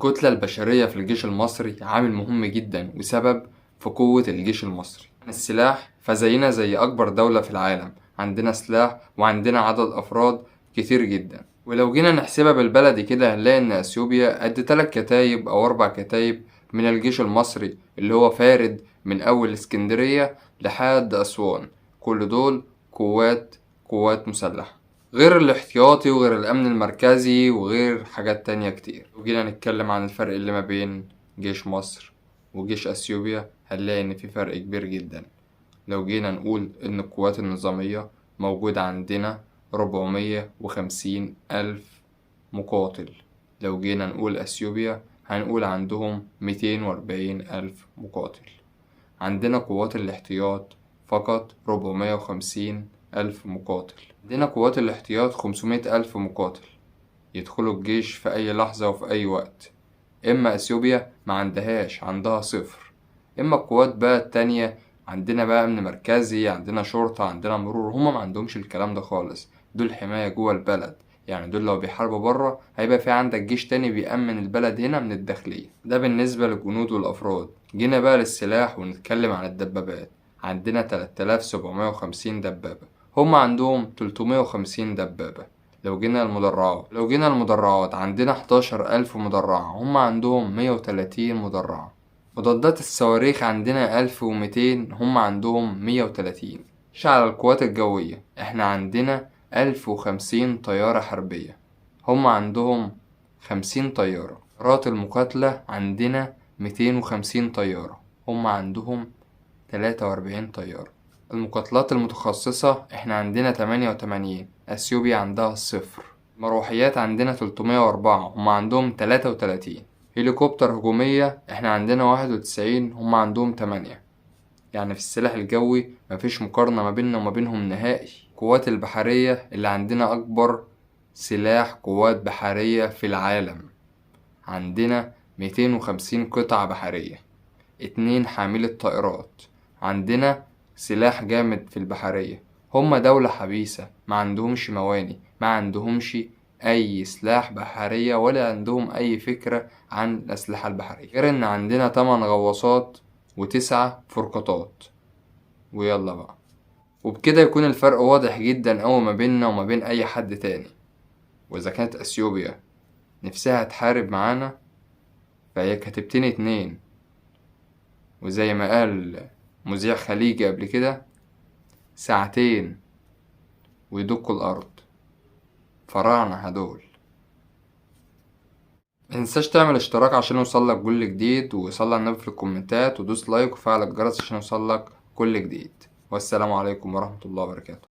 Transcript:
الكتلة البشرية في الجيش المصري عامل مهم جدا وسبب في قوة الجيش المصري. السلاح فزينا زي أكبر دولة في العالم، عندنا سلاح وعندنا عدد أفراد كتير جدا. ولو جينا نحسبها بالبلدي كده هنلاقي إن أثيوبيا قد 3 كتايب أو 4 كتايب من الجيش المصري اللي هو فارد من أول اسكندرية لحد أسوان. كل دول قوات مسلحة، غير الاحتياطي وغير الأمن المركزي وغير حاجات تانية كتير. لو جينا نتكلم عن الفرق اللي ما بين جيش مصر وجيش أثيوبيا هنلاقي إن في فرق كبير جدا. لو جينا نقول إن القوات النظامية موجود عندنا 450 ألف مقاتل، لو جينا نقول أثيوبيا هنقول عندهم 240 ألف مقاتل. عندنا قوات الاحتياط فقط 450 ألف مقاتل. عندنا قوات الاحتياط 500 ألف مقاتل يدخلوا الجيش في أي لحظة وفي أي وقت. إما أثيوبيا ما عندهاش، عندها 0. إما القوات بقى التانية، عندنا بقى أمن مركزي، عندنا شرطة، عندنا مرور، هما ما عندهمش الكلام ده خالص. دول حماية جوه البلد، يعني دول لو بيحاربوا بره هيبقى في عندك جيش تاني بيأمن البلد هنا من الداخلية. ده بالنسبة للجنود والأفراد. جينا بقى للسلاح ونتكلم عن الدبابات. عندنا 3750 دبابة، هما عندهم 350 دبابة. لو جينا المدرعات عندنا 11,000 مدرعة، هما عندهم 130 مدرعة. مضادات الصواريخ عندنا 1200، هما عندهم 130. على القوات الجوية احنا عندنا 1050 طيارة حربية، هما عندهم 50 طيارة. طيارات المقاتلة عندنا 250 طيارة، هما عندهم 43 طيارة. المقاتلات المتخصصة احنا عندنا 88، أثيوبيا عندها 0. المروحيات عندنا 304، هما عندهم 33. هليكوبتر هجومية احنا عندنا 91، هما عندهم 8. يعني في السلاح الجوي مفيش مقارنة ما بيننا وما بينهم نهائي. القوات البحرية اللي عندنا أكبر سلاح قوات بحرية في العالم، عندنا 250 قطعة بحرية، 2 حاملة طائرات. عندنا سلاح جامد في البحرية. هما دولة حبيسة، ما عندهمش مواني، ما عندهمش أي سلاح بحرية ولا عندهم أي فكرة عن الأسلحة البحرية، غير إن عندنا 8 غواصات و9 فرقاطات. ويلا بقى، وبكده يكون الفرق واضح جدا أوي ما بيننا وما بين أي حد تاني. وإذا كانت أثيوبيا نفسها تحارب معانا فهي كتبتين 2، وزي ما قال مذيع خليجي قبل كده، 2 ساعة ويدقوا الأرض. فراعنة هدول. متنساش تعمل اشتراك عشان يوصلك كل جديد، وصلي على النبي في الكومنتات، ودوس لايك وفعل الجرس عشان يوصلك كل جديد. والسلام عليكم ورحمة الله وبركاته.